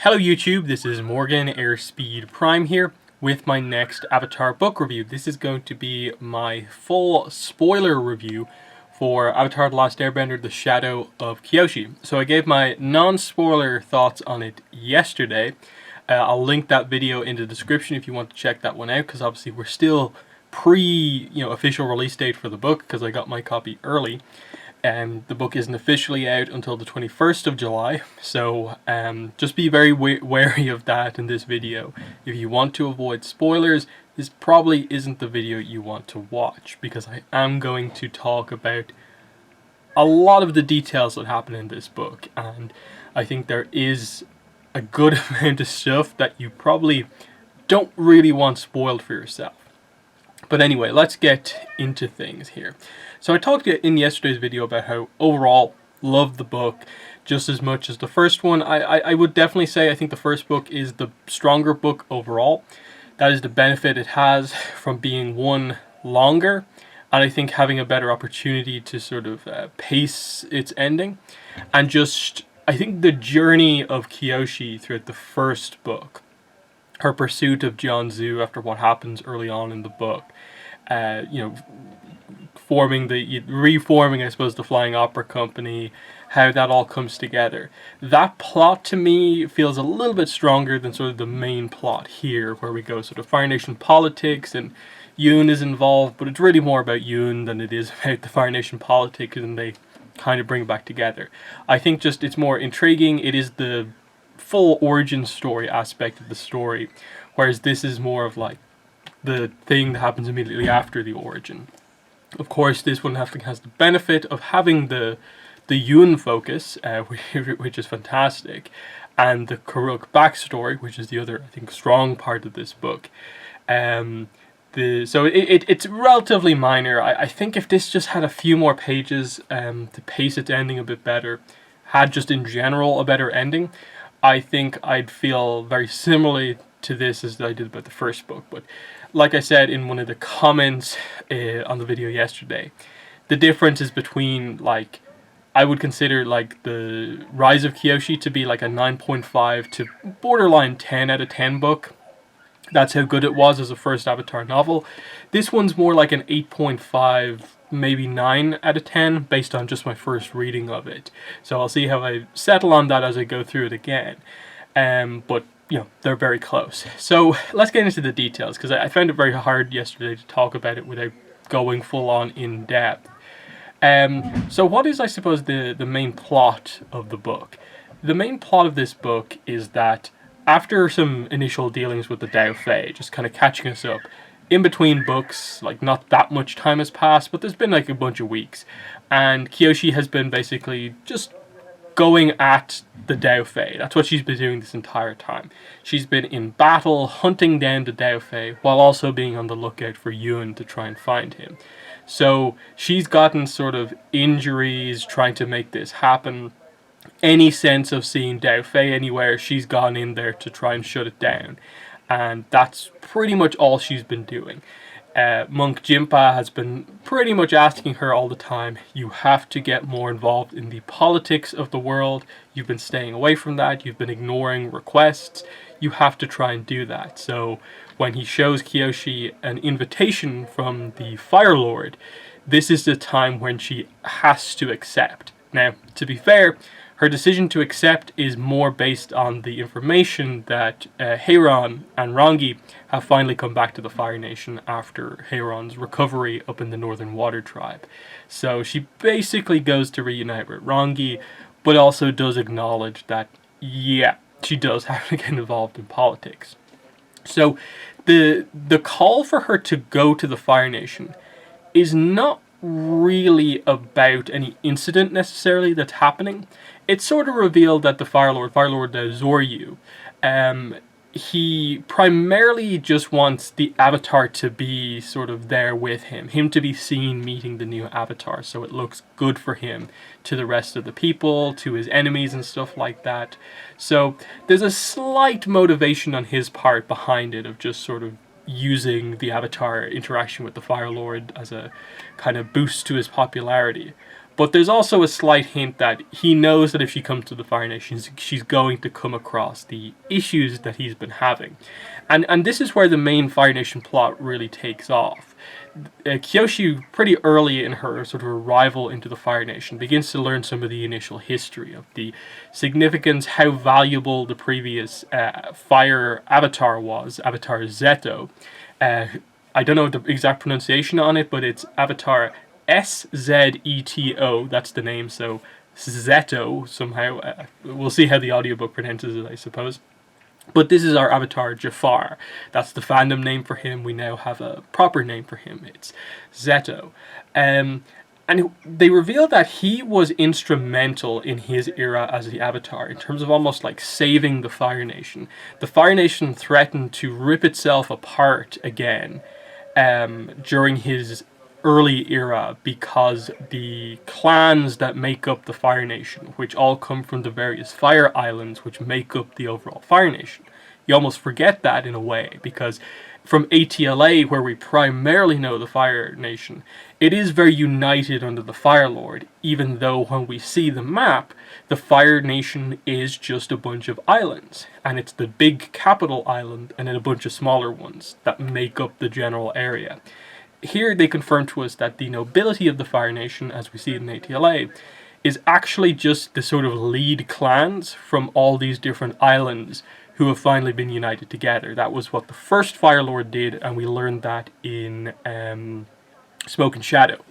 Hello YouTube, this is Morgan Airspeed Prime here with my next Avatar book review. This is going to be my full spoiler review for Avatar The Last Airbender, The Shadow of Kyoshi. So I gave my non-spoiler thoughts on it yesterday. I'll link that video in the description if you want to check that one out, because obviously we're still official release date for the book, because I got my copy early. The book isn't officially out until the 21st of July, so just be very wary of that in this video. If you want to avoid spoilers, this probably isn't the video you want to watch, because I am going to talk about a lot of the details that happen in this book, and I think there is a good amount of stuff that you probably don't really want spoiled for yourself. But anyway, let's get into things here. So I talked in yesterday's video about how overall loved the book just as much as the first one. I would definitely say I think the first book is the stronger book overall. That is the benefit it has from being one longer, and I think having a better opportunity to sort of pace its ending. And just, I think the journey of Kyoshi throughout the first book, her pursuit of Jianzhu after what happens early on in the book, reforming, I suppose, the Flying Opera Company, how that all comes together. That plot to me feels a little bit stronger than sort of the main plot here, where we go sort of Fire Nation politics and Yoon is involved, but it's really more about Yoon than it is about the Fire Nation politics, and they kind of bring it back together. I think just it's more intriguing. It is the full origin story aspect of the story, whereas this is more of like the thing that happens immediately after the origin. Of course, this one has the benefit of having the Yoon focus, which is fantastic, and the Karuk backstory, which is the other, I think, strong part of this book. So it's relatively minor. I think if this just had a few more pages to pace its ending a bit better, had just in general a better ending, I think I'd feel very similarly to this as I did about the first book. But like I said in one of the comments on the video yesterday, the difference is between, like, I would consider like the Rise of Kyoshi to be like a 9.5 to borderline 10 out of 10 book. That's how good it was as a first Avatar novel. This one's more like an 8.5, maybe 9 out of 10 based on just my first reading of it. So I'll see how I settle on that as I go through it again. But they're very close. So let's get into the details, because I found it very hard yesterday to talk about it without going full on in depth. So what is, I suppose, the main plot of the book? The main plot of this book is that after some initial dealings with the Dao Fei, just kind of catching us up, in between books, like not that much time has passed, but there's been like a bunch of weeks, and Kyoshi has been basically just going at the Dao Fei. That's what she's been doing this entire time. She's been in battle, hunting down the Dao Fei, while also being on the lookout for Yoon to try and find him. So she's gotten sort of injuries trying to make this happen. Any sense of seeing Dao Fei anywhere, she's gone in there to try and shut it down. And that's pretty much all she's been doing. Monk Jinpa has been pretty much asking her all the time, you have to get more involved in the politics of the world. You've been staying away from that. You've been ignoring requests. You have to try and do that. So when he shows Kyoshi an invitation from the Fire Lord, this is the time when she has to accept. Now, to be fair, her decision to accept is more based on the information that Heiron and Rangi have finally come back to the Fire Nation after Heiron's recovery up in the Northern Water Tribe. So she basically goes to reunite with Rangi, but also does acknowledge that, yeah, she does have to get involved in politics. So the call for her to go to the Fire Nation is not really about any incident necessarily that's happening. It's sort of revealed that the Fire Lord Zoryu, he primarily just wants the Avatar to be sort of there with him to be seen meeting the new Avatar, so it looks good for him to the rest of the people, to his enemies and stuff like that. So there's a slight motivation on his part behind it of just sort of using the Avatar interaction with the Fire Lord as a kind of boost to his popularity. But there's also a slight hint that he knows that if she comes to the Fire Nation, she's going to come across the issues that he's been having. And this is where the main Fire Nation plot really takes off. Kyoshi, pretty early in her sort of arrival into the Fire Nation, begins to learn some of the initial history of the significance, how valuable the previous Fire Avatar was, Avatar Zeto. I don't know the exact pronunciation on it, but it's Avatar Szeto, that's the name, so Zeto somehow. We'll see how the audiobook pronounces it, I suppose. But this is our avatar, Jafar. That's the fandom name for him. We now have a proper name for him. It's Zeto. And they reveal that he was instrumental in his era as the Avatar, in terms of almost like saving the Fire Nation. The Fire Nation threatened to rip itself apart again during his early era, because the clans that make up the Fire Nation, which all come from the various Fire Islands which make up the overall Fire Nation, you almost forget that in a way, because from ATLA, where we primarily know the Fire Nation, it is very united under the Fire Lord, even though when we see the map, the Fire Nation is just a bunch of islands, and it's the big capital island and then a bunch of smaller ones that make up the general area. Here they confirm to us that the nobility of the Fire Nation, as we see in ATLA, is actually just the sort of lead clans from all these different islands who have finally been united together. That was what the first Fire Lord did, and we learned that in Smoke and Shadow.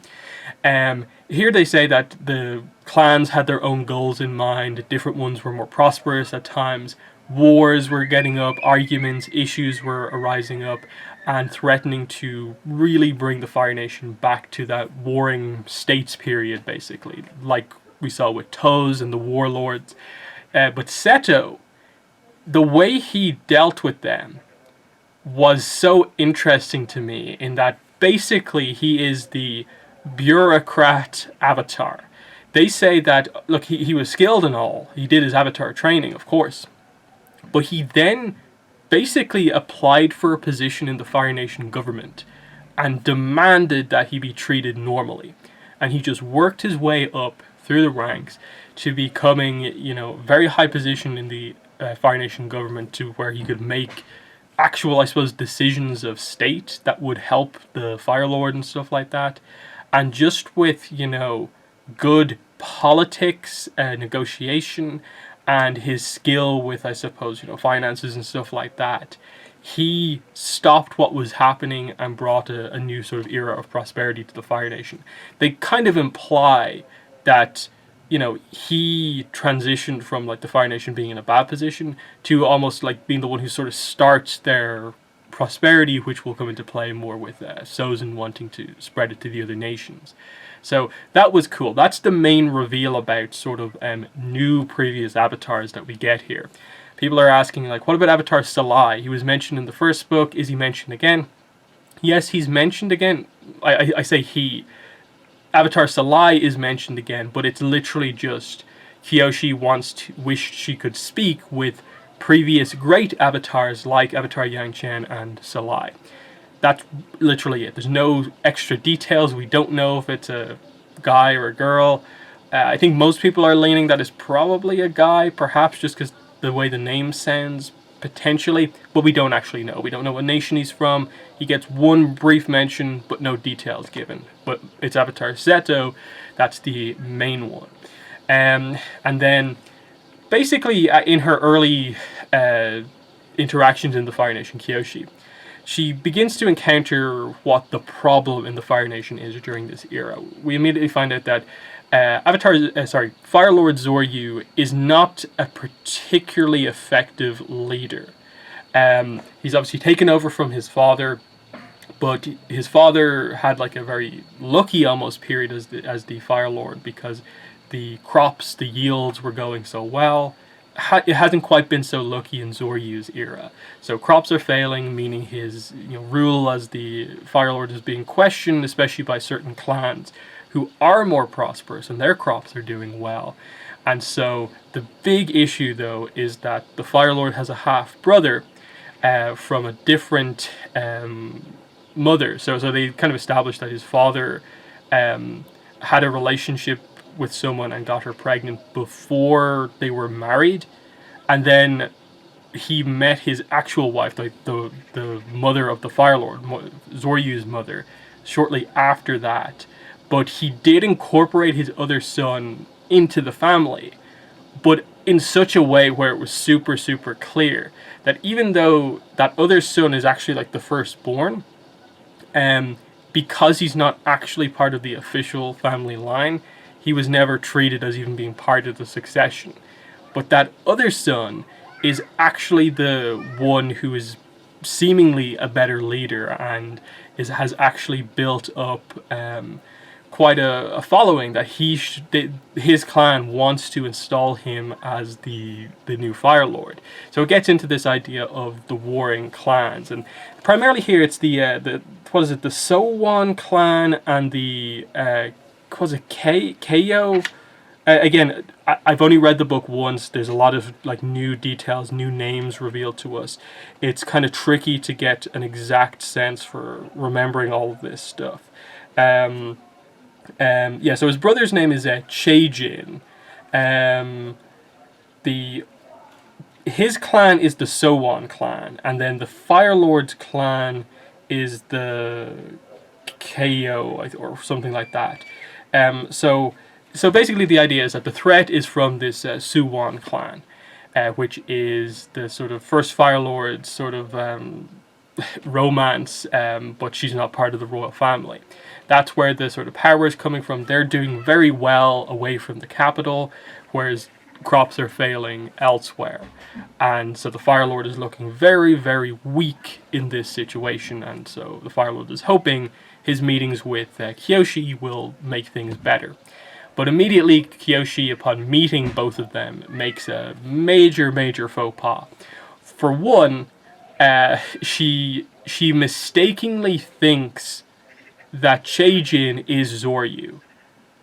Here they say that the clans had their own goals in mind. Different ones were more prosperous at times. Wars were getting up, arguments, issues were arising up, and threatening to really bring the Fire Nation back to that warring states period, basically, like we saw with Toz and the Warlords. But Seto, the way he dealt with them was so interesting to me, in that basically he is the bureaucrat Avatar. They say that, look, he was skilled and all, he did his Avatar training, of course, but he then basically applied for a position in the Fire Nation government and demanded that he be treated normally. And he just worked his way up through the ranks to becoming, very high position in the Fire Nation government, to where he could make actual, I suppose, decisions of state that would help the Fire Lord and stuff like that. And just with, good politics, negotiation, and his skill with, I suppose, finances and stuff like that, he stopped what was happening and brought a new sort of era of prosperity to the Fire Nation. They kind of imply that, he transitioned from like the Fire Nation being in a bad position to almost like being the one who sort of starts their prosperity, which will come into play more with Sozin wanting to spread it to the other nations. So that was cool. That's the main reveal about sort of new previous avatars that we get here. People are asking, like, what about Avatar Salai? He was mentioned in the first book. Is he mentioned again? Yes, he's mentioned again. I say he. Avatar Salai is mentioned again, but it's literally just Kyoshi wished she could speak with previous great avatars like Avatar Yang-Chen and Salai. That's literally it. There's no extra details. We don't know if it's a guy or a girl. I think most people are leaning that it's probably a guy, perhaps just because the way the name sounds, potentially, but we don't actually know. We don't know what nation he's from. He gets one brief mention, but no details given. But it's Avatar Zeto, that's the main one. And then, basically, in her early interactions in the Fire Nation, Kyoshi, she begins to encounter what the problem in the Fire Nation is during this era. We immediately find out that Fire Lord Zoryu is not a particularly effective leader. He's obviously taken over from his father, but his father had like a very lucky almost period as the Fire Lord, because the crops, the yields were going so well. It hasn't quite been so lucky in Zoryu's era. So crops are failing, meaning his rule as the Fire Lord is being questioned, especially by certain clans who are more prosperous and their crops are doing well. And so the big issue, though, is that the Fire Lord has a half-brother from a different mother. So they kind of established that his father had a relationship with someone and got her pregnant before they were married, and then he met his actual wife, the mother of the Fire Lord, Zoryu's mother, shortly after that. But he did incorporate his other son into the family, but in such a way where it was super, super clear that even though that other son is actually like the firstborn, because he's not actually part of the official family line, he was never treated as even being part of the succession. But that other son is actually the one who is seemingly a better leader and has actually built up quite a following that his clan wants to install him as the new Fire Lord. So it gets into this idea of the warring clans, and primarily here it's the Sowan clan and the Keio. Again, I've only read the book once. There's a lot of like new details, new names revealed to us. It's kind of tricky to get an exact sense for remembering all of this stuff. So his brother's name is Cheijin. His clan is the Sowan clan, and then the Fire Lord's clan is the Keio or something like that. So basically the idea is that the threat is from this Suwon clan, which is the sort of first Fire Lord's sort of romance, but she's not part of the royal family. That's where the sort of power is coming from. They're doing very well away from the capital, whereas crops are failing elsewhere. And so the Fire Lord is looking very, very weak in this situation, and so the Fire Lord is hoping his meetings with Kyoshi will make things better. But immediately, Kyoshi, upon meeting both of them, makes a major, major faux pas. For one, she mistakenly thinks that Cheijin is Zoryu.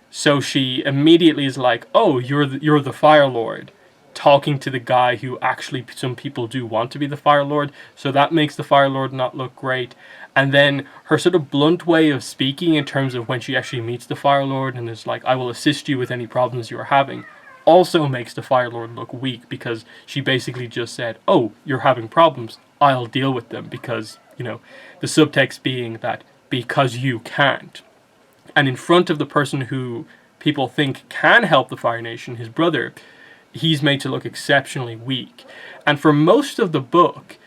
So she immediately is like, "Oh, you're the Fire Lord," talking to the guy who actually some people do want to be the Fire Lord. So that makes the Fire Lord not look great. And then her sort of blunt way of speaking in terms of when she actually meets the Fire Lord and is like, "I will assist you with any problems you are having," also makes the Fire Lord look weak, because she basically just said, "Oh, you're having problems, I'll deal with them," because, the subtext being that because you can't. And in front of the person who people think can help the Fire Nation, his brother, he's made to look exceptionally weak. And for most of the book,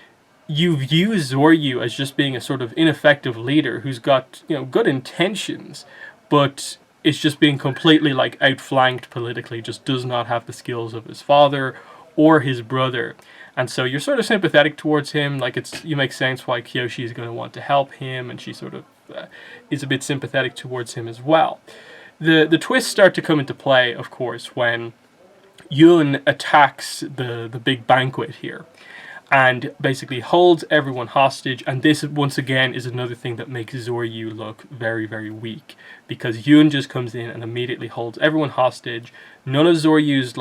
you view Zoryu as just being a sort of ineffective leader who's got, good intentions, but is just being completely like outflanked politically, just does not have the skills of his father or his brother. And so you're sort of sympathetic towards him, like you make sense why Kyoshi is going to want to help him, and she sort of is a bit sympathetic towards him as well. The twists start to come into play, of course, when Yun attacks the big banquet here and basically holds everyone hostage. And this, once again, is another thing that makes Zoryu look very, very weak, because Yun just comes in and immediately holds everyone hostage. None of Zoryu's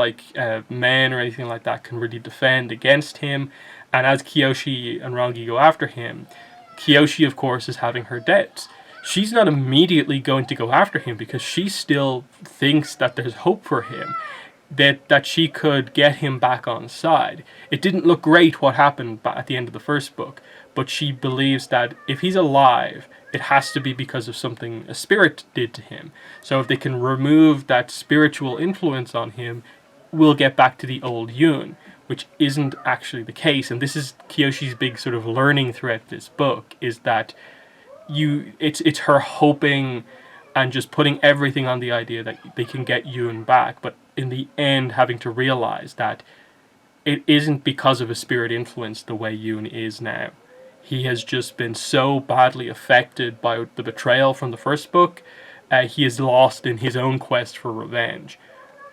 men or anything like that can really defend against him. And as Kyoshi and Rangi go after him, Kyoshi, of course, is having her doubts. She's not immediately going to go after him because she still thinks that there's hope for him, that she could get him back on side. It didn't look great what happened at the end of the first book, but she believes that if he's alive, it has to be because of something a spirit did to him. So if they can remove that spiritual influence on him, we'll get back to the old Yun, which isn't actually the case. And this is Kyoshi's big sort of learning throughout this book, is that it's her hoping and just putting everything on the idea that they can get Yun back, but in the end having to realize that it isn't because of a spirit influence the way Yun is now. He has just been so badly affected by the betrayal from the first book. He is lost in his own quest for revenge,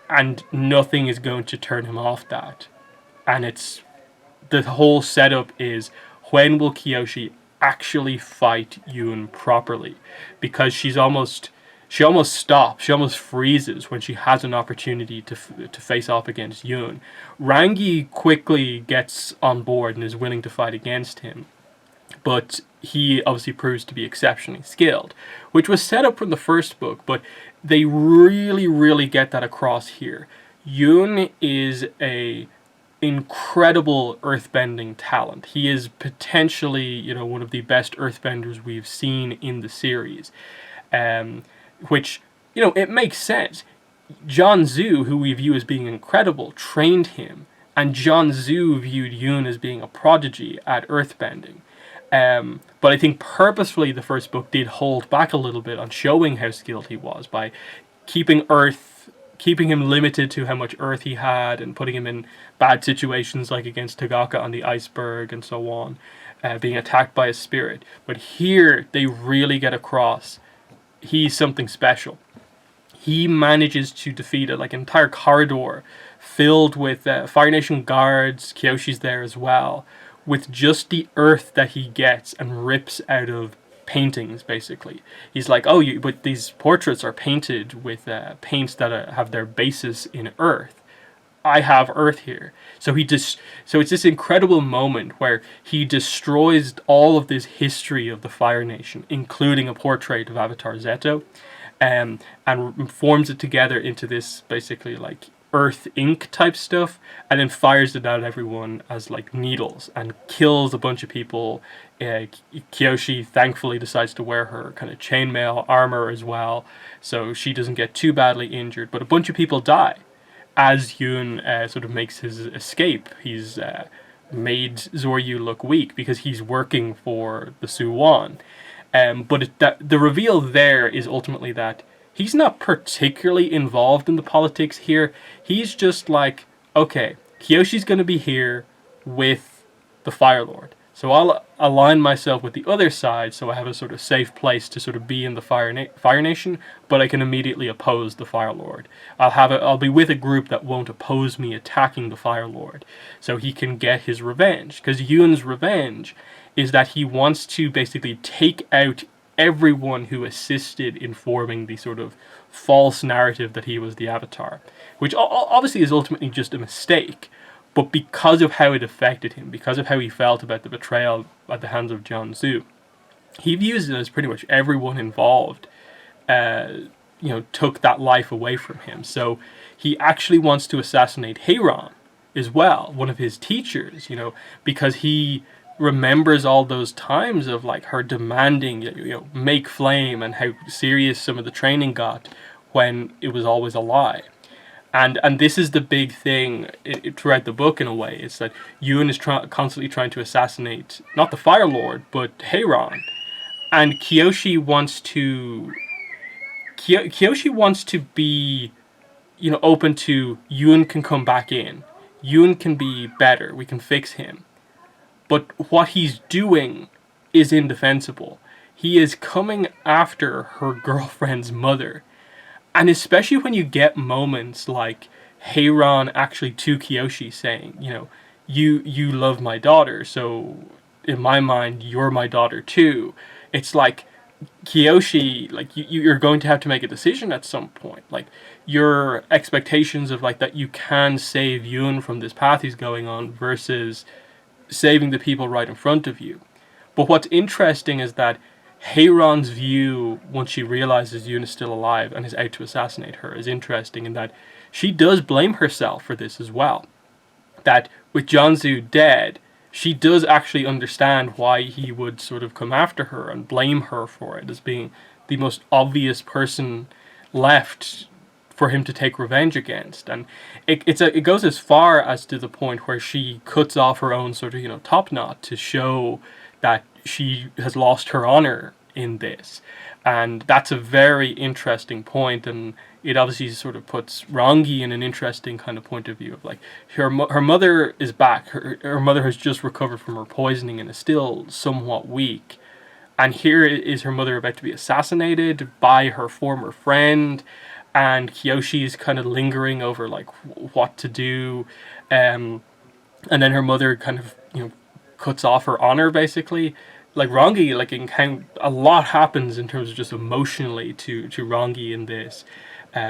and nothing is going to turn him off that. And the whole setup is, when will Kyoshi actually fight Yun properly? Because she almost stops, she almost freezes when she has an opportunity to face off against Yun. Rangi quickly gets on board and is willing to fight against him, but he obviously proves to be exceptionally skilled, which was set up from the first book, but they really, really get that across here. Yoon is a incredible earthbending talent. He is potentially, one of the best earthbenders we've seen in the series. Um, which, it makes sense. John Zhu, who we view as being incredible, trained him, and John Zhu viewed Yoon as being a prodigy at earthbending. But I think purposefully the first book did hold back a little bit on showing how skilled he was by keeping keeping him limited to how much earth he had and putting him in bad situations like against Tagaka on the iceberg and so on, being attacked by a spirit. But here they really get across he's something special. He manages to defeat an entire corridor filled with Fire Nation guards. Kyoshi's there as well, with just the earth that he gets and rips out of paintings. Basically, he's like, "Oh, but these portraits are painted with paints that have their basis in earth. I have earth here." So so it's this incredible moment where he destroys all of this history of the Fire Nation, including a portrait of Avatar Zeto, and forms it together into this basically earth ink type stuff, and then fires it at everyone as needles and kills a bunch of people. Kyoshi thankfully decides to wear her kind of chainmail armor as well, so she doesn't get too badly injured, but a bunch of people die as Yoon sort of makes his escape. He's made Zoryu look weak because he's working for the Suwon. The reveal there is ultimately that he's not particularly involved in the politics here. He's just like, okay, Kyoshi's going to be here with the Fire Lord, so I'll align myself with the other side so I have a sort of safe place to sort of be in the Fire Nation, but I can immediately oppose the Fire Lord. I'll be with a group that won't oppose me attacking the Fire Lord, so he can get his revenge. Because Yoon's revenge is that he wants to basically take out everyone who assisted in forming the sort of false narrative that he was the Avatar, which obviously is ultimately just a mistake. But because of how it affected him, because of how he felt about the betrayal at the hands of John Zhu, he views it as pretty much everyone involved, took that life away from him. So he actually wants to assassinate Heiran as well, one of his teachers, because he remembers all those times of her demanding, make flame, and how serious some of the training got when it was always a lie. And this is the big thing throughout the book in a way. It's that Yoon is constantly trying to assassinate not the Fire Lord but Heiran, and Kyoshi wants to be open to Yoon can come back in. Yoon can be better. We can fix him. But what he's doing is indefensible. He is coming after her girlfriend's mother. And especially when you get moments like Heiran actually to Kyoshi saying, you love my daughter, so in my mind, you're my daughter too. It's like, Kyoshi, you're going to have to make a decision at some point. Your expectations of that you can save Yoon from this path he's going on versus saving the people right in front of you. But what's interesting is that Heiran's view, once she realizes Yoon is still alive and is out to assassinate her, is interesting in that she does blame herself for this as well. That with Janzu dead, she does actually understand why he would sort of come after her and blame her for it as being the most obvious person left for him to take revenge against. And it goes as far as to the point where she cuts off her own sort of top knot to show that she has lost her honor in this. And that's a very interesting point, and it obviously sort of puts Rangi in an interesting kind of point of view of her mother is back. Her mother has just recovered from her poisoning and is still somewhat weak. And here is her mother about to be assassinated by her former friend, and Kyoshi is kind of lingering over what to do. And then her mother kind of cuts off her honor basically. Rangi, a lot happens in terms of just emotionally to Rangi in this,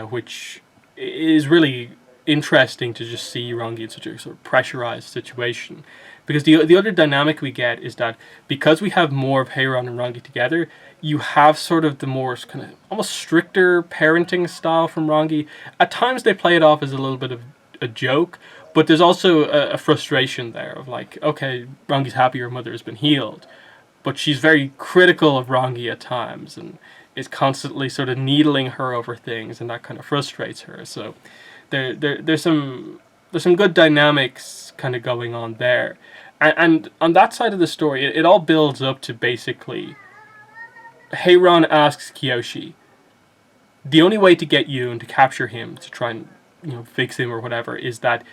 which is really interesting to just see Rangi in such a sort of pressurized situation. Because the other dynamic we get is that because we have more of Heiron and Rangi together, you have sort of the more kind of almost stricter parenting style from Rangi. At times they play it off as a little bit of a joke, but there's also a frustration there of like, okay, Rangi's happy her mother has been healed, but she's very critical of Rangi at times and is constantly sort of needling her over things, and that kind of frustrates her. So there's some good dynamics kind of going on there, and on that side of the story, it all builds up to basically Heiron asks Kyoshi, the only way to get Yoon to capture him to try and fix him or whatever is that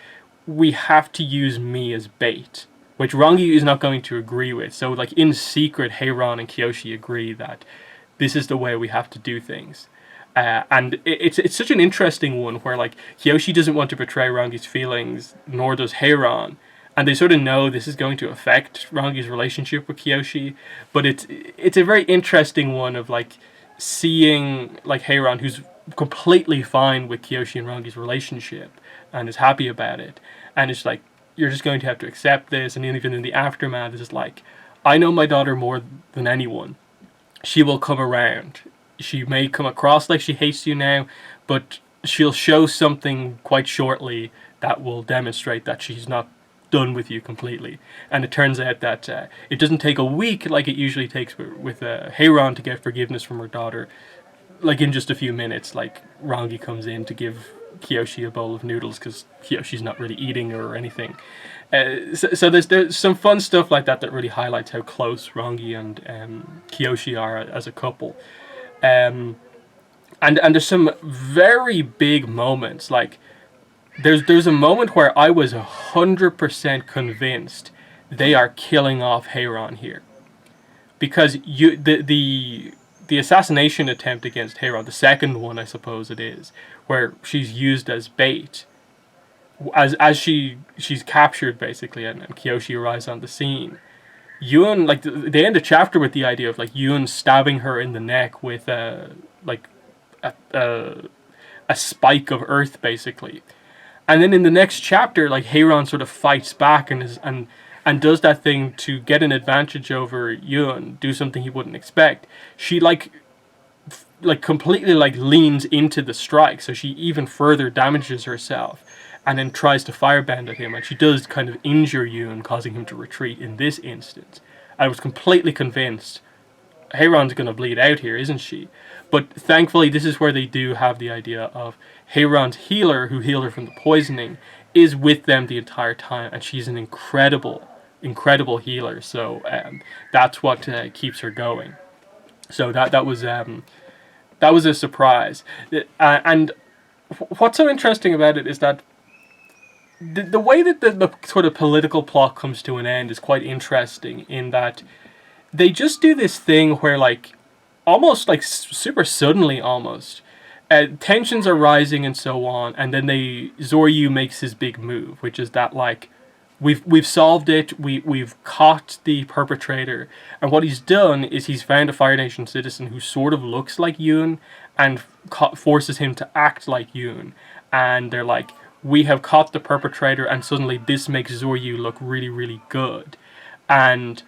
we have to use me as bait, which Rangi is not going to agree with. So like in secret, Heiron and Kyoshi agree that this is the way we have to do things. And it's such an interesting one where like Kyoshi doesn't want to betray Rangi's feelings, nor does Heiron, and they sort of know this is going to affect Rangi's relationship with Kyoshi. But it's a very interesting one of like seeing like Heiron, who's completely fine with Kyoshi and Rangi's relationship and is happy about it, and it's like, you're just going to have to accept this. And even in the aftermath, it's just like, I know my daughter more than anyone. She will come around. She may come across like she hates you now, but she'll show something quite shortly that will demonstrate that she's not done with you completely. And it turns out that it doesn't take a week like it usually takes with Heiron to get forgiveness from her daughter. Like in just a few minutes, like Rangi comes in to give Kyoshi a bowl of noodles because Kyoshi's not really eating or anything. So there's some fun stuff like that really highlights how close Rangi and Kyoshi are as a couple. And there's some very big moments. Like there's a moment where I was 100% convinced they are killing off Heiron here, because the assassination attempt against Heiron, the second one I suppose it is, where she's used as bait, as she's captured basically, and Kyoshi arrives on the scene. Yoon, like they end the chapter with the idea of like Yoon stabbing her in the neck with a spike of earth basically, and then in the next chapter, like Heiron sort of fights back and does that thing to get an advantage over Yoon, do something he wouldn't expect. She like completely like leans into the strike, so she even further damages herself, and then tries to firebend at him, and she does kind of injure Yoon, causing him to retreat in this instance. I was completely convinced Heiron's going to bleed out here, isn't she? But thankfully, this is where they do have the idea of Heiron's healer, who healed her from the poisoning, is with them the entire time, and she's an incredible healer. So that's what keeps her going. So that was a surprise. And what's so interesting about it is that the way that the sort of political plot comes to an end is quite interesting, in that they just do this thing where like almost like super suddenly almost tensions are rising and so on, and then Zoryu makes his big move, which is that like we've solved it, we've caught the perpetrator, and what he's done is he's found a Fire Nation citizen who sort of looks like Yoon and forces him to act like Yoon, and they're like, we have caught the perpetrator, and suddenly this makes Zoryu look really, really good. And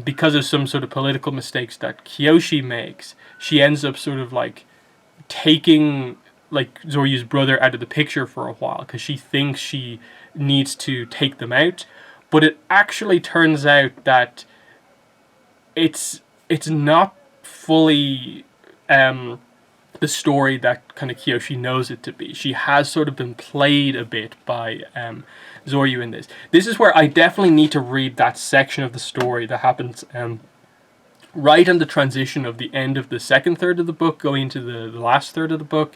because of some sort of political mistakes that Kyoshi makes, she ends up sort of like taking like Zoryu's brother out of the picture for a while, because she thinks she needs to take them out. But it actually turns out that it's not fully the story that kind of Kyoshi knows it to be. She has sort of been played a bit by Zoryu in this. This is where I definitely need to read that section of the story that happens right on the transition of the end of the second third of the book going into the last third of the book,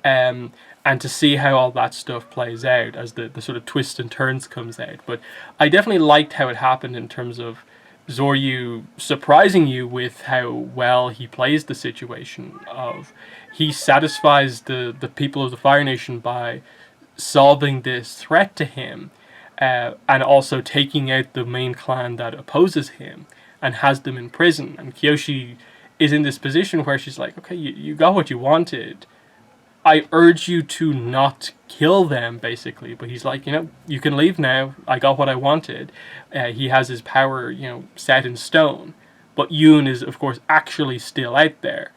and to see how all that stuff plays out as the sort of twists and turns comes out. But I definitely liked how it happened in terms of Zoryu surprising you with how well he plays the situation of he satisfies the people of the Fire Nation by solving this threat to him, and also taking out the main clan that opposes him and has them in prison. And Kyoshi is in this position where she's like, okay, you got what you wanted, I urge you to not kill them, basically. But he's like, you can leave now. I got what I wanted. He has his power, set in stone. But Yoon is, of course, actually still out there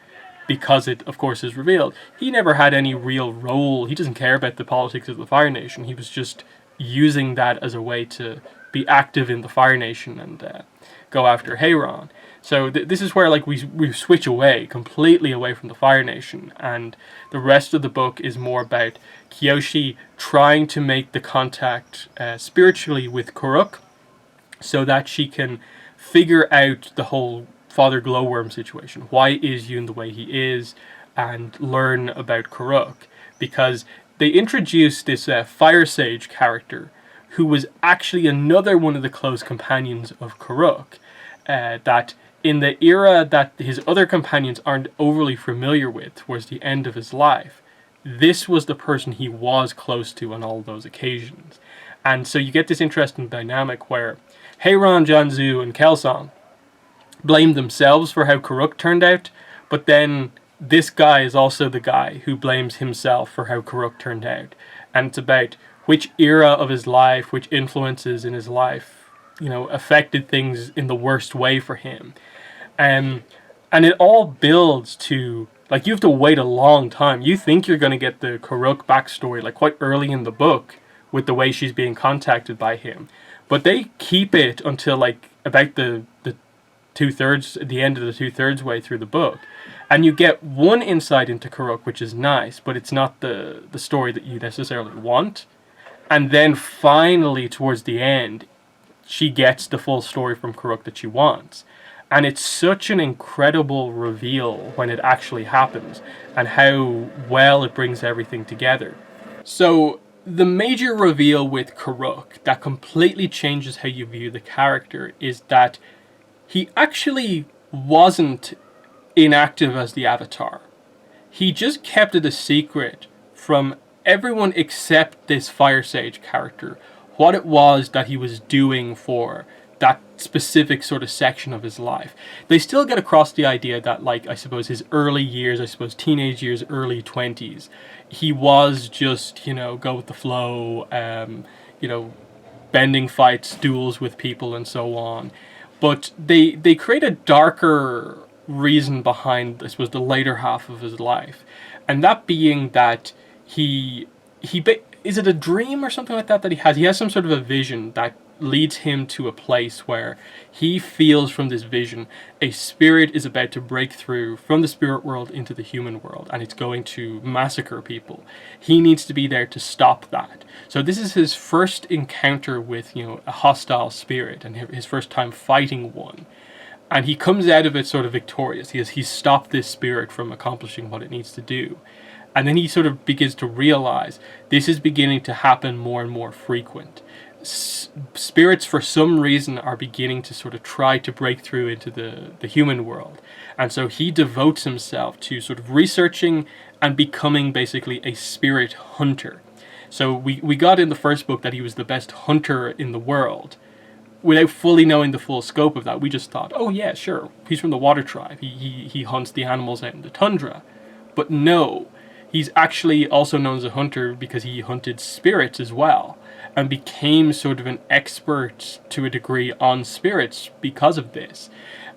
because it, of course, is revealed. He never had any real role. He doesn't care about the politics of the Fire Nation. He was just using that as a way to be active in the Fire Nation and go after Heiron. So this is where we switch completely away from the Fire Nation, and the rest of the book is more about Kyoshi trying to make the contact spiritually with Kuruk, so that she can figure out the whole Father Glowworm situation. Why is Yoon the way he is, and learn about Kuruk, because they introduced this Fire Sage character who was actually another one of the close companions of Kuruk, that in the era that his other companions aren't overly familiar with, towards the end of his life, this was the person he was close to on all those occasions. And so you get this interesting dynamic where Heiron, Janzu, and Kelsang blame themselves for how Kuruk turned out, but then this guy is also the guy who blames himself for how Kuruk turned out. And it's about which era of his life, which influences in his life, affected things in the worst way for him. And it all builds to, you have to wait a long time. You think you're going to get the Kuruk backstory, quite early in the book, with the way she's being contacted by him. But they keep it until, about the two-thirds, the end of the two-thirds way through the book. And you get one insight into Kuruk, which is nice, but it's not the story that you necessarily want. And then finally, towards the end, she gets the full story from Kuruk that she wants. And it's such an incredible reveal when it actually happens, and how well it brings everything together. So, the major reveal with Kuruk that completely changes how you view the character is that he actually wasn't inactive as the Avatar. He just kept it a secret from everyone except this Fire Sage character, what it was that he was doing for that specific sort of section of his life. They still get across the idea that, I suppose his early years, teenage years, early 20s, he was just, go with the flow, bending fights, duels with people, and so on. But they create a darker reason behind, I suppose, the later half of his life. And that being that is it a dream or something like that he has? He has some sort of a vision that leads him to a place where he feels from this vision a spirit is about to break through from the spirit world into the human world, and it's going to massacre people. He needs to be there to stop that. So this is his first encounter with, a hostile spirit, and his first time fighting one. And he comes out of it sort of victorious. He's stopped this spirit from accomplishing what it needs to do. And then he sort of begins to realize this is beginning to happen more and more frequent. Spirits, for some reason, are beginning to sort of try to break through into the human world. And so he devotes himself to sort of researching and becoming basically a spirit hunter. So we got in the first book that he was the best hunter in the world. Without fully knowing the full scope of that, we just thought, oh yeah, sure, he's from the water tribe. He hunts the animals out in the tundra. But no, he's actually also known as a hunter because he hunted spirits as well, and became sort of an expert to a degree on spirits because of this.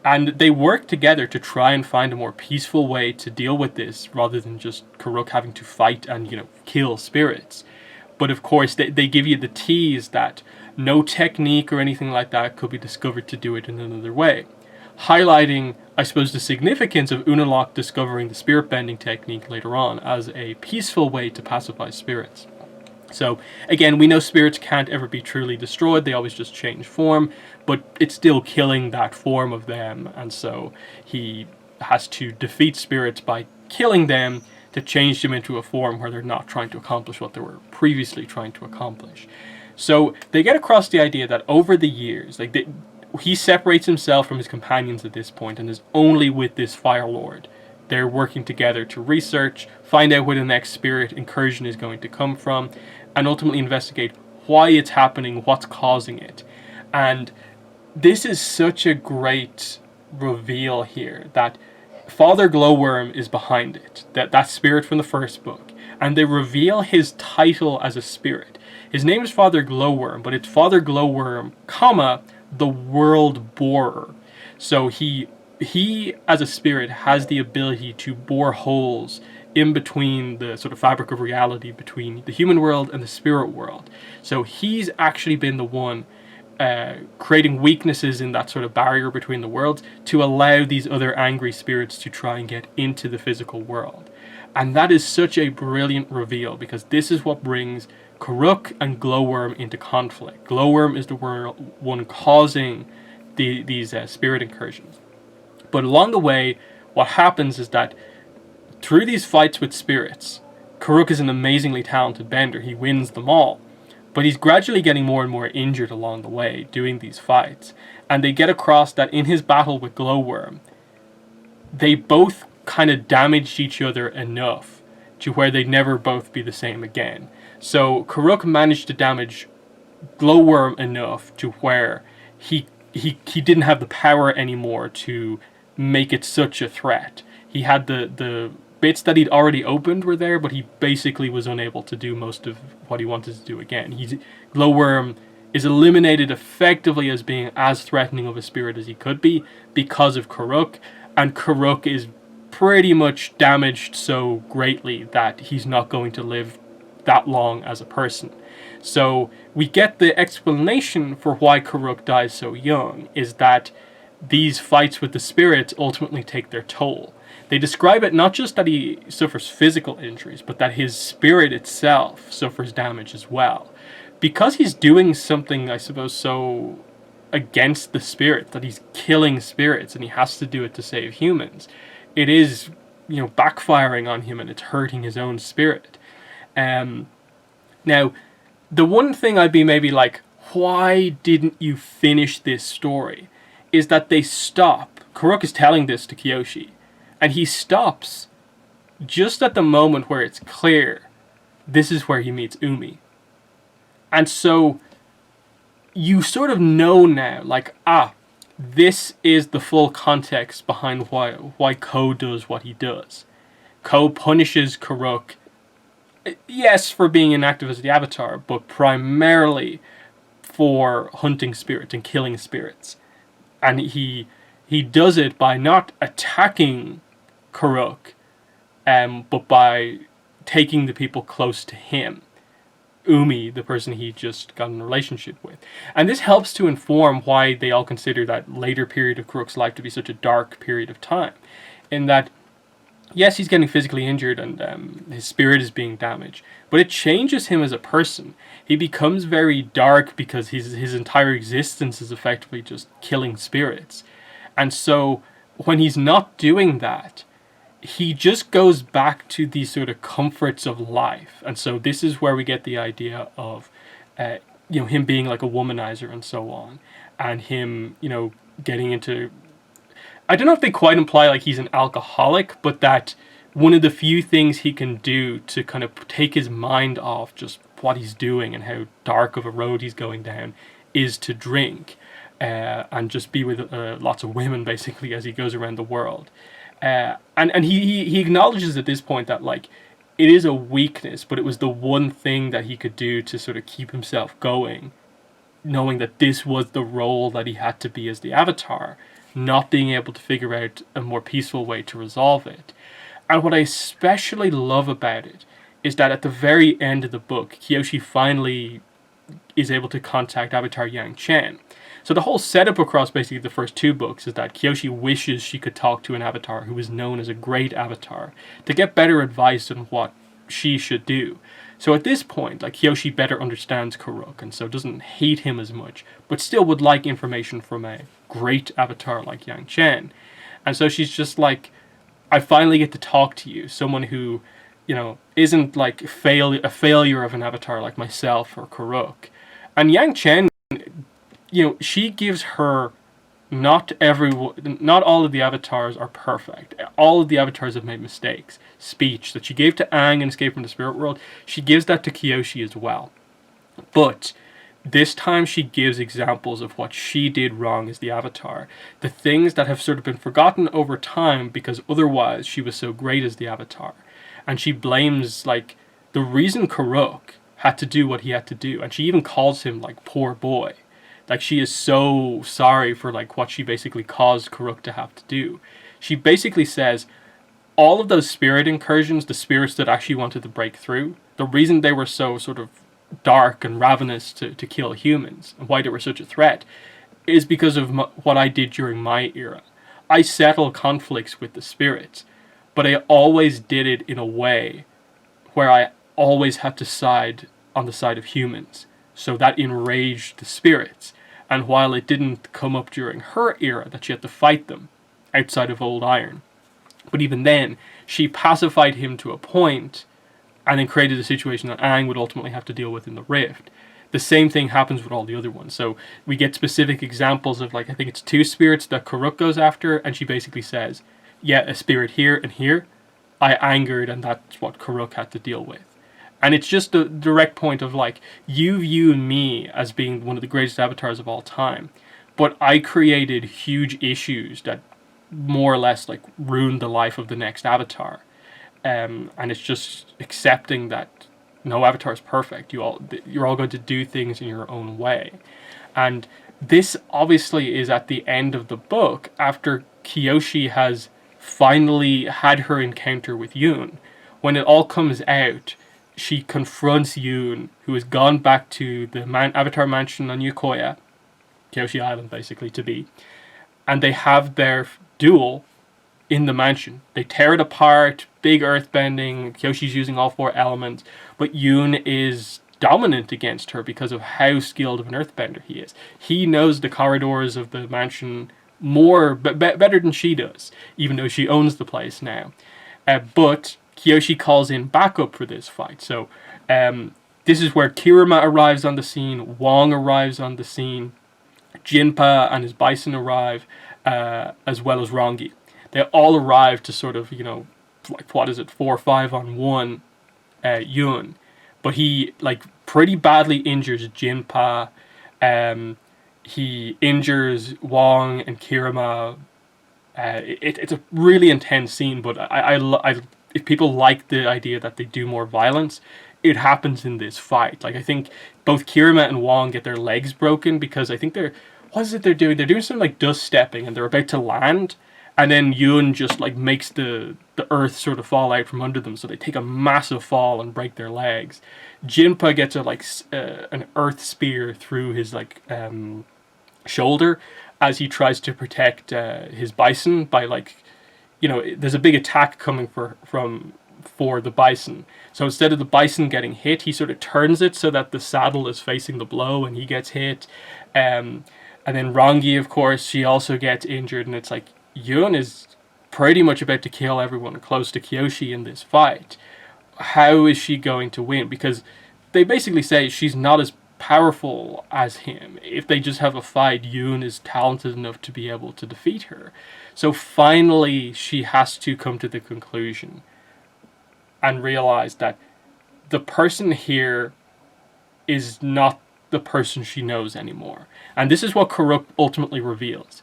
And they work together to try and find a more peaceful way to deal with this, rather than just Kuruk having to fight and, kill spirits. But of course, they give you the tease that no technique or anything like that could be discovered to do it in another way. Highlighting, I suppose, the significance of Unalaq discovering the spirit bending technique later on as a peaceful way to pacify spirits. So, again, we know spirits can't ever be truly destroyed, they always just change form, but it's still killing that form of them, and so he has to defeat spirits by killing them to change them into a form where they're not trying to accomplish what they were previously trying to accomplish. So they get across the idea that over the years, he separates himself from his companions at this point and is only with this Fire Lord. They're working together to research, find out where the next spirit incursion is going to come from, and ultimately investigate why it's happening, what's causing it. And this is such a great reveal here that Father Glowworm is behind it. That spirit from the first book. and they reveal his title as a spirit. His name is Father Glowworm, but it's Father Glowworm, comma, the World Borer. So he as a spirit has the ability to bore holes in between the sort of fabric of reality between the human world and the spirit world. So he's actually been the one creating weaknesses in that sort of barrier between the worlds to allow these other angry spirits to try and get into the physical world. And that is such a brilliant reveal, because this is what brings Karuk and Glowworm into conflict. Glowworm is the one causing these spirit incursions. But along the way, what happens is that through these fights with spirits, Karuk is an amazingly talented bender. He wins them all. But he's gradually getting more and more injured along the way doing these fights. And they get across that in his battle with Glowworm, they both kind of damaged each other enough to where they'd never both be the same again. So Karuk managed to damage Glowworm enough to where he didn't have the power anymore to make it such a threat. He had the bits that he'd already opened were there, but he basically was unable to do most of what he wanted to do again. Glowworm is eliminated effectively as being as threatening of a spirit as he could be because of Karuk, and Karuk is pretty much damaged so greatly that he's not going to live that long as a person. So we get the explanation for why Karuk dies so young, is that these fights with the spirits ultimately take their toll. They describe it not just that he suffers physical injuries, but that his spirit itself suffers damage as well. Because he's doing something, I suppose, so against the spirit, that he's killing spirits and he has to do it to save humans, it is, backfiring on him, and it's hurting his own spirit. Now, the one thing I'd be maybe like, why didn't you finish this story, is that they stop. Karuk is telling this to Kyoshi, and he stops just at the moment where it's clear this is where he meets Umi. And so you sort of know now, like, this is the full context behind why Ko does what he does. Ko punishes Karuk, yes, for being inactive as the Avatar, but primarily for hunting spirits and killing spirits. And he does it by not attacking Karuk, but by taking the people close to him. Umi, the person he just got in a relationship with. And this helps to inform why they all consider that later period of Karuk's life to be such a dark period of time. In that, yes, he's getting physically injured and his spirit is being damaged, but it changes him as a person. He becomes very dark because his entire existence is effectively just killing spirits. And so when he's not doing that, he just goes back to these sort of comforts of life. And so this is where we get the idea of him being like a womanizer and so on, and him getting into, I don't know if they quite imply like he's an alcoholic, but that one of the few things he can do to kind of take his mind off just what he's doing and how dark of a road he's going down is to drink and just be with lots of women, basically, as he goes around the world. And he acknowledges at this point that, like, it is a weakness, but it was the one thing that he could do to sort of keep himself going, knowing that this was the role that he had to be as the Avatar, not being able to figure out a more peaceful way to resolve it. And what I especially love about it is that at the very end of the book, Kyoshi finally is able to contact Avatar Yang Chen. So the whole setup across basically the first two books is that Kyoshi wishes she could talk to an Avatar who is known as a great Avatar to get better advice on what she should do. So at this point, like, Kyoshi better understands Karuk and so doesn't hate him as much, but still would like information from a great Avatar like Yang Chen. And so she's just like, I finally get to talk to you, someone who, isn't like a failure of an Avatar like myself or Karuk. And Yang Chen, she gives her, not all of the Avatars are perfect. All of the Avatars have made mistakes. Speech that she gave to Aang in Escape from the Spirit World, she gives that to Kyoshi as well. But this time she gives examples of what she did wrong as the Avatar. The things that have sort of been forgotten over time because otherwise she was so great as the Avatar. And she blames, like, the reason Karuk had to do what he had to do, and she even calls him like poor boy, like she is so sorry for like what she basically caused Karuk to have to do. She basically says all of those spirit incursions, the spirits that actually wanted to break through, the reason they were so sort of dark and ravenous to kill humans, and why they were such a threat, is because of what I did during my era. I settled conflicts with the spirits, but I always did it in a way where I always had to side on the side of humans. So that enraged the spirits. And while it didn't come up during her era that she had to fight them outside of Old Iron, but even then, she pacified him to a point and then created a situation that Aang would ultimately have to deal with in the Rift. The same thing happens with all the other ones. So we get specific examples of, like, I think it's 2 spirits that Karuk goes after, and she basically says, yeah, a spirit here and here, I angered, and that's what Karuk had to deal with. And it's just a direct point of, like, you view me as being one of the greatest avatars of all time, but I created huge issues that more or less, like, ruined the life of the next avatar. And it's just accepting that no avatar is perfect. You're all going to do things in your own way. And this obviously is at the end of the book, after Kyoshi has finally had her encounter with Yoon. When it all comes out, she confronts Yoon, who has gone back to the Avatar Mansion on Yokoya, Kyoshi Island basically, to be. And they have their duel in the mansion. They tear it apart, big earthbending, Kyoshi's using all 4 elements, but Yoon is dominant against her because of how skilled of an earthbender he is. He knows the corridors of the mansion better than she does, even though she owns the place now. But Kyoshi calls in backup for this fight. So this is where Kirima arrives on the scene, Wong arrives on the scene, Jinpa and his bison arrive, as well as Rongi. They all arrive to sort of, like, 4-5-on-1 Yoon. But he, like, pretty badly injures Jinpa. He injures Wong and Kirima. It's a really intense scene, but I if people like the idea that they do more violence, it happens in this fight. Like, I think both Kirima and Wong get their legs broken because I think what is it they're doing? They're doing some, like, dust stepping, and they're about to land, and then Yoon just, like, makes the earth sort of fall out from under them, so they take a massive fall and break their legs. Jinpa gets an earth spear through his, like, shoulder as he tries to protect his bison by, like, there's a big attack coming for the bison. So instead of the bison getting hit, he sort of turns it so that the saddle is facing the blow and he gets hit. And then Rongi, of course, she also gets injured, and it's like Yoon is pretty much about to kill everyone close to Kyoshi in this fight. How is she going to win? Because they basically say she's not as powerful as him. If they just have a fight, Yoon is talented enough to be able to defeat her. So finally, she has to come to the conclusion and realize that the person here is not the person she knows anymore. And this is what Karuk ultimately reveals.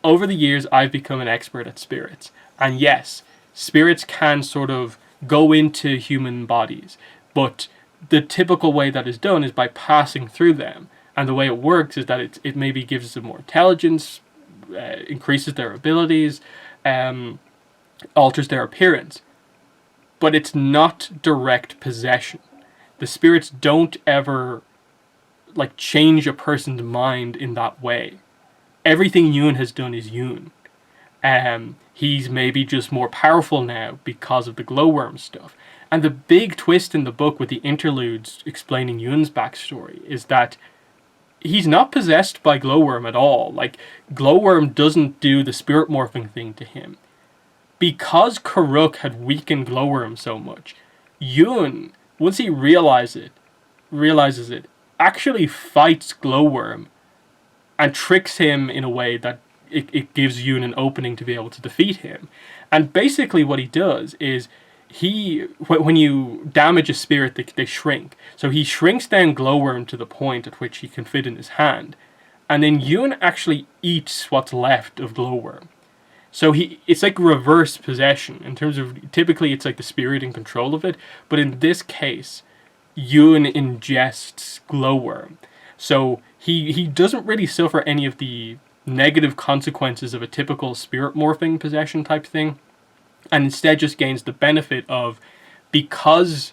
Over the years, I've become an expert at spirits. And yes, spirits can sort of go into human bodies, but the typical way that is done is by passing through them. And the way it works is that it maybe gives them more intelligence, increases their abilities, alters their appearance. But it's not direct possession. The spirits don't ever, like, change a person's mind in that way. Everything Yoon has done is Yoon. He's maybe just more powerful now because of the glowworm stuff. And the big twist in the book with the interludes explaining Yoon's backstory is that he's not possessed by glowworm at all. Like, glowworm doesn't do the spirit morphing thing to him. Because Karuk had weakened glowworm so much, Yoon, once he realizes it, actually fights glowworm and tricks him in a way that it gives Yoon an opening to be able to defeat him. And basically what he does is, when you damage a spirit, they shrink. So he shrinks down glowworm to the point at which he can fit in his hand. And then Yoon actually eats what's left of glowworm. So it's like reverse possession in terms of, typically it's like the spirit in control of it, but in this case, Yoon ingests glowworm. So he doesn't really suffer any of the negative consequences of a typical spirit morphing possession type thing, and instead just gains the benefit of, because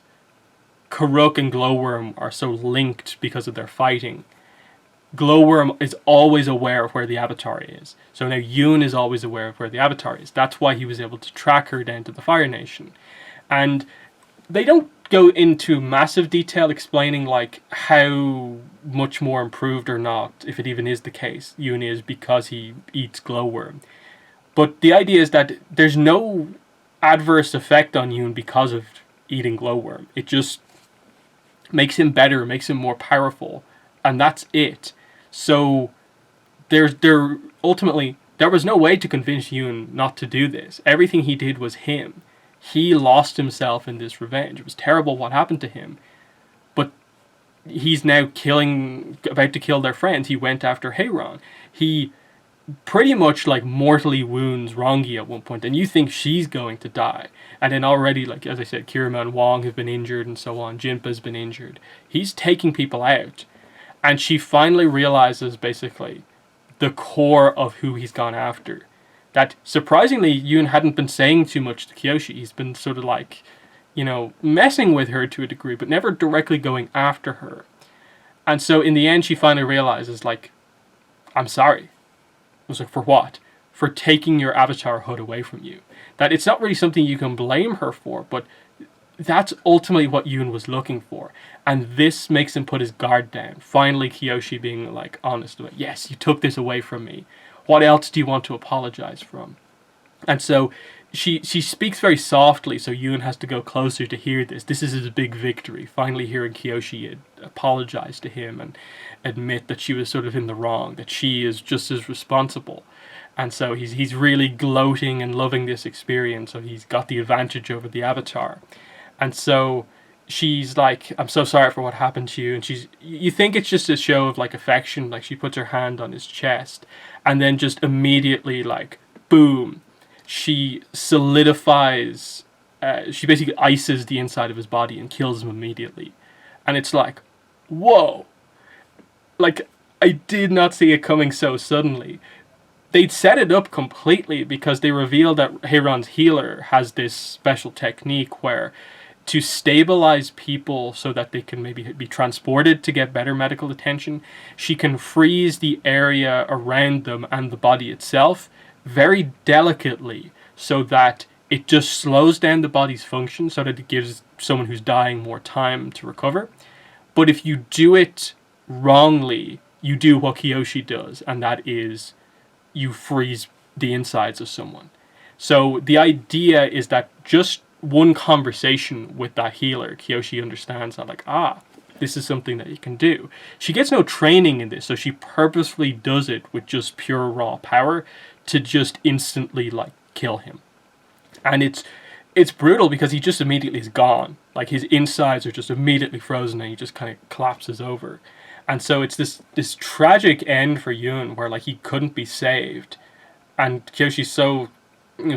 Karuk and Glowworm are so linked because of their fighting, Glowworm is always aware of where the Avatar is. So now Yoon is always aware of where the Avatar is. That's why he was able to track her down to the Fire Nation. And they don't go into massive detail explaining like how much more improved or not, if it even is the case, Yoon is because he eats Glowworm. But the idea is that there's no adverse effect on Yoon because of eating Glowworm. It just makes him better, makes him more powerful, and that's it. So ultimately there was no way to convince Yoon not to do this. Everything he did was him. He lost himself in this revenge. It was terrible what happened to him, but he's now about to kill their friends. He went after Heiron. He pretty much like mortally wounds Rongi at one point, and you think she's going to die. And then already, like as I said, Kirima and Wong have been injured and so on. Jinpa's been injured. He's taking people out. And she finally realizes basically the core of who he's gone after. That surprisingly, Yoon hadn't been saying too much to Kyoshi. He's been sort of like, messing with her to a degree, but never directly going after her. And so in the end, she finally realizes, like, I'm sorry. I was like, for what? For taking your Avatar hood away from you. That it's not really something you can blame her for, but that's ultimately what Yoon was looking for. And this makes him put his guard down. Finally, Kyoshi being like honest about, yes, you took this away from me. What else do you want to apologize from? And so she speaks very softly, so Yoon has to go closer to hear this. This is his big victory, finally hearing Kyoshi apologize to him and admit that she was sort of in the wrong, that she is just as responsible. And so he's really gloating and loving this experience, so he's got the advantage over the Avatar. And so she's like, I'm so sorry for what happened to you. And you think it's just a show of like affection, like she puts her hand on his chest, and then just immediately, like, boom, she solidifies, she basically ices the inside of his body and kills him immediately. And it's like, whoa, like, I did not see it coming so suddenly. They'd set it up completely because they revealed that Heiron's healer has this special technique where, to stabilize people so that they can maybe be transported to get better medical attention, she can freeze the area around them and the body itself very delicately so that it just slows down the body's function, so that it gives someone who's dying more time to recover. But if you do it wrongly, you do what Kyoshi does, and that is you freeze the insides of someone. So the idea is that just one conversation with that healer, Kyoshi understands that, like, this is something that you can do. She gets no training in this, so she purposefully does it with just pure raw power to just instantly, like, kill him. And it's brutal because he just immediately is gone. Like, his insides are just immediately frozen and he just kind of collapses over. And so it's this tragic end for Yoon where, like, he couldn't be saved. And Kyoshi's so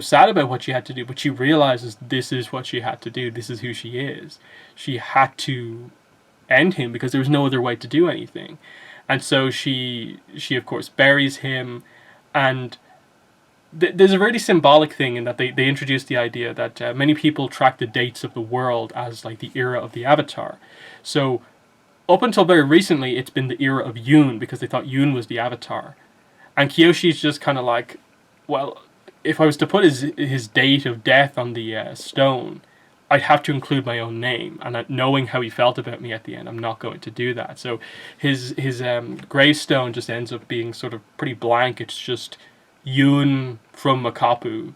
sad about what she had to do, but she realizes this is what she had to do. This is who she is. She had to end him because there was no other way to do anything. And so she of course buries him, and there's a really symbolic thing in that they introduced the idea that many people track the dates of the world as like the era of the Avatar. So up until very recently, it's been the era of Yoon because they thought Yoon was the Avatar. And Kyoshi's just kind of like, well, if I was to put his date of death on the stone, I'd have to include my own name. And knowing how he felt about me at the end, I'm not going to do that. So his gravestone just ends up being sort of pretty blank. It's just Yoon from Makapu,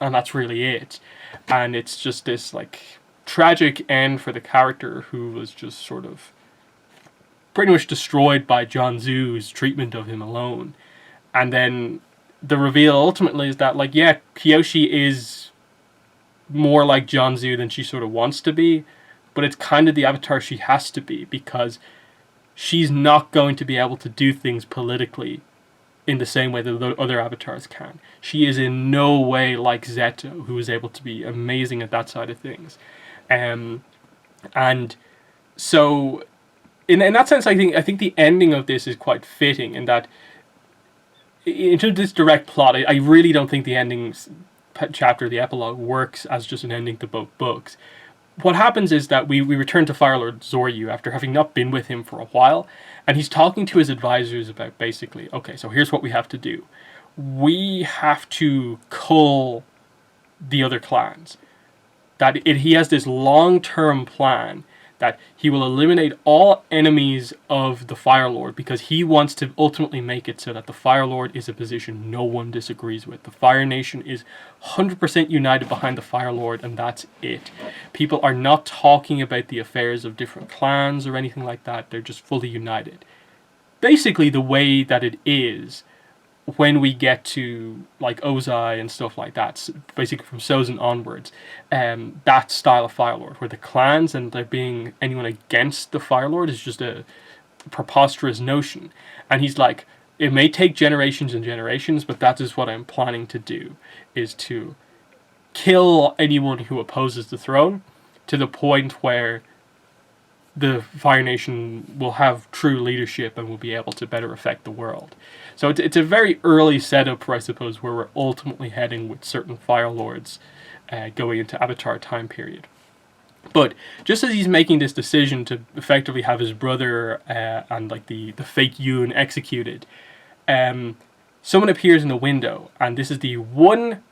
and that's really it. And it's just this like tragic end for the character who was just sort of pretty much destroyed by Jonzu's treatment of him alone. And then the reveal ultimately is that, like, yeah, Kyoshi is more like Jonzu than she sort of wants to be, but it's kind of the Avatar she has to be because she's not going to be able to do things politically in the same way that the other avatars can. She is in no way like Zeto, who is able to be amazing at that side of things. And so, in that sense, I think the ending of this is quite fitting in that, in terms of this direct plot, I really don't think the ending chapter, the epilogue, works as just an ending to both books. What happens is that we return to Firelord Zoryu after having not been with him for a while, and he's talking to his advisors about basically, okay, so here's what we have to do. We have to cull the other clans. He has this long-term plan that he will eliminate all enemies of the Fire Lord because he wants to ultimately make it so that the Fire Lord is a position no one disagrees with. The Fire Nation is 100% united behind the Fire Lord, and that's it. People are not talking about the affairs of different clans or anything like that. They're just fully united. Basically, the way that it is when we get to like Ozai and stuff like that, basically from Sozin onwards, that style of Fire Lord, where the clans and there being anyone against the Fire Lord is just a preposterous notion. And he's like, it may take generations and generations, but that is what I'm planning to do, is to kill anyone who opposes the throne to the point where the Fire Nation will have true leadership and will be able to better affect the world. So it's a very early setup for, I suppose, where we're ultimately heading with certain Fire Lords going into Avatar time period. But just as he's making this decision to effectively have his brother and like the fake Yoon executed, someone appears in the window, and this is the one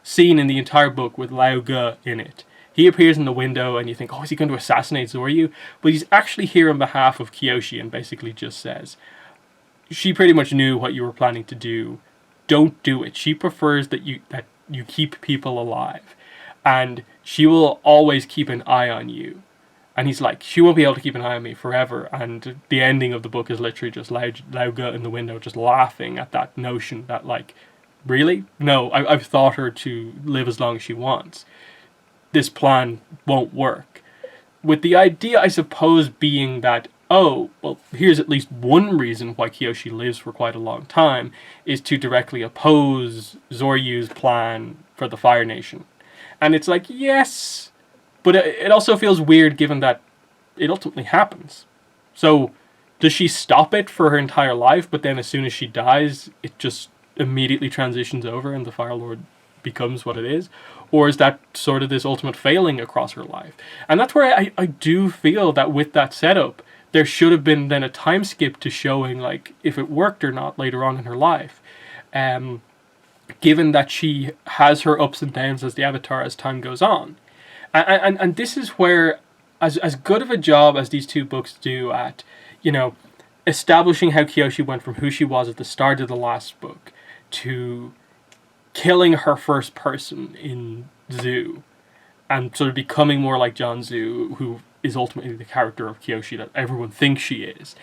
scene in the entire book with Lao Ge in it. He appears in the window, and you think, oh, is he going to assassinate Zoryu? But he's actually here on behalf of Kyoshi and basically just says, she pretty much knew what you were planning to do. Don't do it. She prefers that you keep people alive. And she will always keep an eye on you. And he's like, she won't be able to keep an eye on me forever. And the ending of the book is literally just Lao Ge in the window just laughing at that notion that, like, really? No, I've thought her to live as long as she wants. This plan won't work. With the idea, I suppose, being that, oh, well, here's at least one reason why Kyoshi lives for quite a long time, is to directly oppose Zoryu's plan for the Fire Nation. And it's like, yes, but it also feels weird given that it ultimately happens. So, does she stop it for her entire life, but then as soon as she dies, it just immediately transitions over and the Fire Lord becomes what it is? Or is that sort of this ultimate failing across her life? And that's where I do feel that with that setup, there should have been then a time skip to showing like if it worked or not later on in her life. Given that she has her ups and downs as the Avatar as time goes on. And this is where, as good of a job as these two books do at, establishing how Kyoshi went from who she was at the start of the last book to killing her first person in Zhu and sort of becoming more like John Zhu, who is ultimately the character of Kyoshi that everyone thinks she is.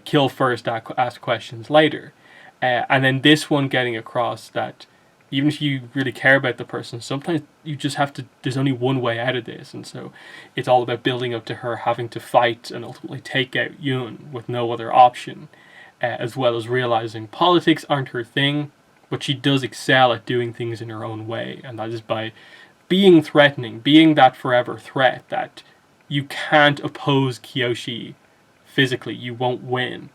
Kill first, ask questions later. And then this one getting across that even if you really care about the person, sometimes you just have to, there's only one way out of this. And so it's all about building up to her having to fight and ultimately take out Yoon with no other option, as well as realizing politics aren't her thing, but she does excel at doing things in her own way. And that is by being threatening, being that forever threat that you can't oppose Kyoshi physically, you won't win.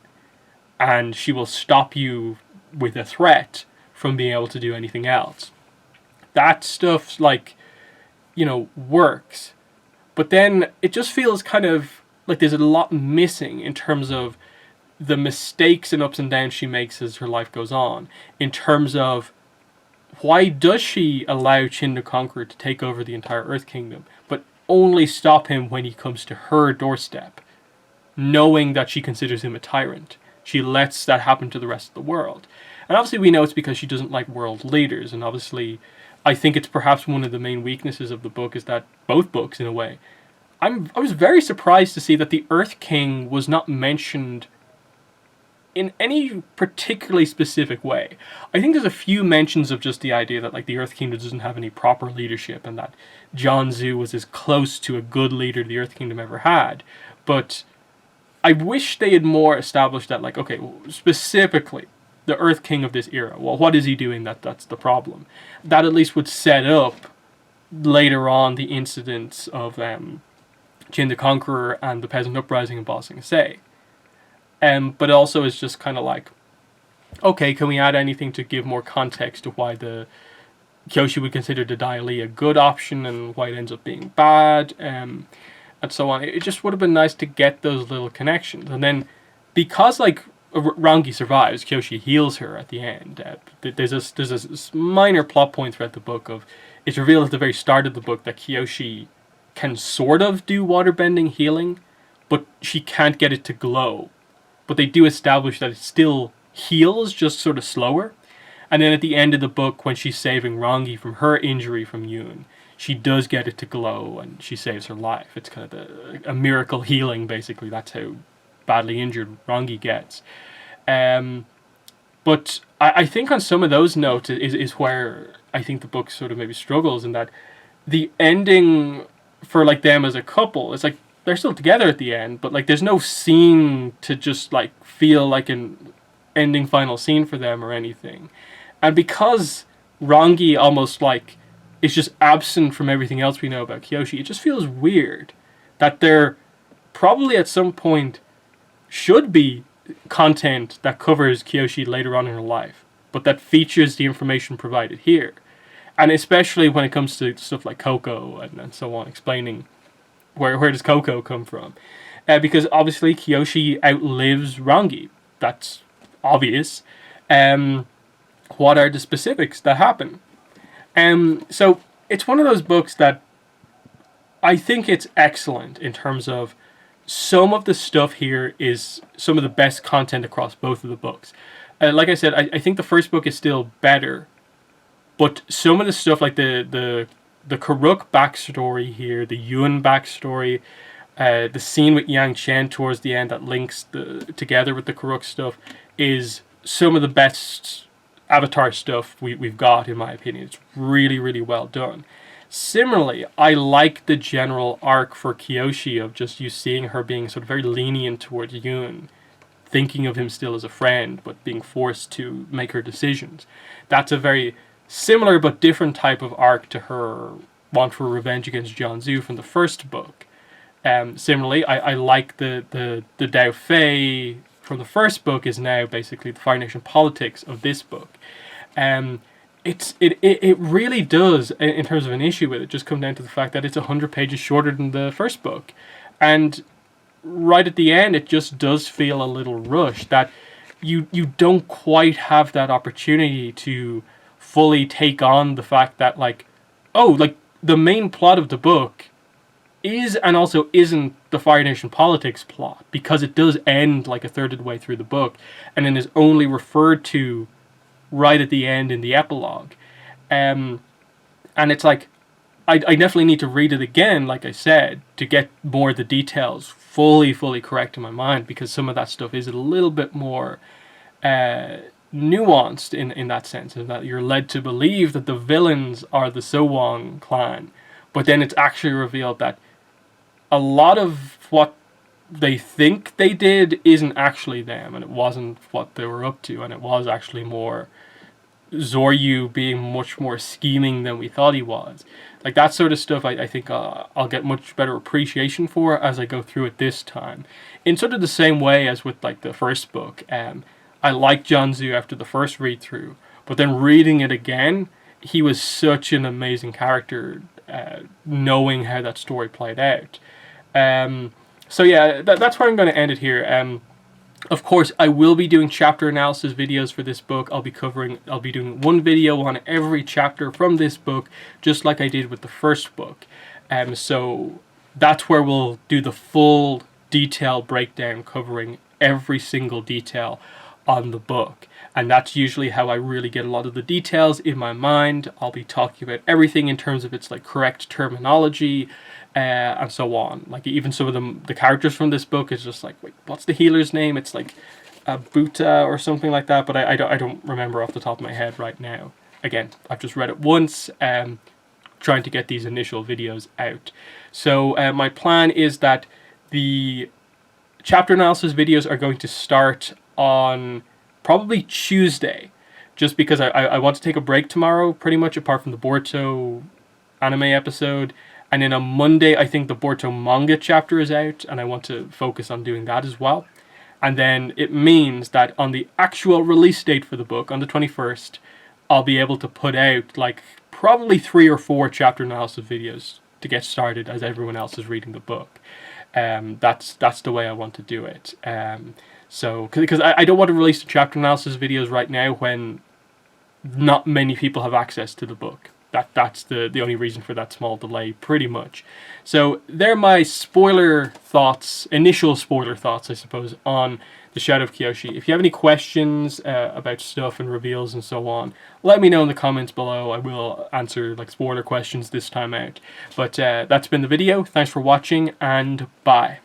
And she will stop you with a threat from being able to do anything else. That stuff, works. But then it just feels kind of like there's a lot missing in terms of the mistakes and ups and downs she makes as her life goes on. In terms of why does she allow Qin the Conqueror to take over the entire Earth Kingdom, but only stop him when he comes to her doorstep, knowing that she considers him a tyrant. She lets that happen to the rest of the world. And obviously we know it's because she doesn't like world leaders. And obviously I think it's perhaps one of the main weaknesses of the book is that both books, in a way, I was very surprised to see that the Earth King was not mentioned in any particularly specific way. I think there's a few mentions of just the idea that the Earth Kingdom doesn't have any proper leadership and that John Zhu was as close to a good leader the Earth Kingdom ever had. But I wish they had more established that, specifically, the Earth King of this era. Well, what is he doing? That's the problem. That at least would set up later on the incidents of Jin the Conqueror and the Peasant Uprising in Ba Sing Se. But also is just kind of like, okay, can we add anything to give more context to why the Kyoshi would consider the Dai Li a good option and why it ends up being bad, and so on. It just would have been nice to get those little connections. And then, because like Rangi survives, Kyoshi heals her at the end. There's a minor plot point throughout the book of, it's revealed at the very start of the book that Kyoshi can sort of do waterbending healing, but she can't get it to glow. But they do establish that it still heals, just sort of slower. And then at the end of the book, when she's saving Rangi from her injury from Yoon, she does get it to glow and she saves her life. It's kind of a miracle healing, basically. That's how badly injured Rangi gets. But I think on some of those notes is where I think the book sort of maybe struggles, in that the ending for like them as a couple, it's like they're still together at the end, but like there's no scene to just like feel like an ending final scene for them or anything. And because Rangi almost like is just absent from everything else we know about Kyoshi, it just feels weird that there probably at some point should be content that covers Kyoshi later on in her life, but that features the information provided here. And especially when it comes to stuff like Coco and so on, explaining where does Coco come from. Because obviously Kyoshi outlives Rangi. That's obvious. What are the specifics that happen? So it's one of those books that I think it's excellent in terms of some of the stuff here is some of the best content across both of the books. Like I said, I think the first book is still better, but some of the stuff like the Karuk backstory here, the Yuan backstory, the scene with Yang Chen towards the end that links together with the Karuk stuff is some of the best Avatar stuff we've got, in my opinion. It's really, really well done. Similarly, I like the general arc for Kyoshi of just you seeing her being sort of very lenient towards Yoon, thinking of him still as a friend, but being forced to make her decisions. That's a very similar but different type of arc to her want for revenge against Jianzhu from the first book. Similarly, I like the Dao Fei from the first book is now basically the Fire Nation politics of this book. It really does, in terms of an issue with it, just come down to the fact that it's 100 pages shorter than the first book. And right at the end, it just does feel a little rushed, that you don't quite have that opportunity to fully take on the fact that, like, oh, like, the main plot of the book is and also isn't the Fire Nation politics plot, because it does end like a third of the way through the book and then is only referred to right at the end in the epilogue. And it's like, I definitely need to read it again, like I said, to get more of the details fully correct in my mind, because some of that stuff is a little bit more nuanced in that sense, in that you're led to believe that the villains are the Sowang clan, but then it's actually revealed that a lot of what they think they did isn't actually them, and it wasn't what they were up to, and it was actually more Zoryu being much more scheming than we thought he was. Like, that sort of stuff I think I'll get much better appreciation for as I go through it this time. In sort of the same way as with like the first book, I liked Jianzhu after the first read through, but then reading it again, he was such an amazing character, knowing how that story played out. So yeah, that's where I'm going to end it here. Of course, I will be doing chapter analysis videos for this book. I'll be doing one video on every chapter from this book, just like I did with the first book. So that's where we'll do the full detail breakdown, covering every single detail on the book. And that's usually how I really get a lot of the details in my mind. I'll be talking about everything in terms of its like correct terminology, and so on. Like, even some of the characters from this book is just like, wait, what's the healer's name? It's like Buta or something like that, but I don't remember off the top of my head right now. Again, I've just read it once, trying to get these initial videos out. So my plan is that the chapter analysis videos are going to start on probably Tuesday, just because I want to take a break tomorrow, pretty much, apart from the Boruto anime episode. And then on Monday, I think the Boruto manga chapter is out, and I want to focus on doing that as well. And then it means that on the actual release date for the book, on the 21st, I'll be able to put out like probably 3 or 4 chapter analysis videos to get started as everyone else is reading the book. That's the way I want to do it. So because I don't want to release the chapter analysis videos right now when not many people have access to the book. That's the only reason for that small delay, pretty much. So they're my initial spoiler thoughts, I suppose, on the Shadow of Kyoshi. If you have any questions about stuff and reveals and so on, let me know in the comments below. I will answer like spoiler questions this time out. But that's been the video. Thanks for watching, and bye.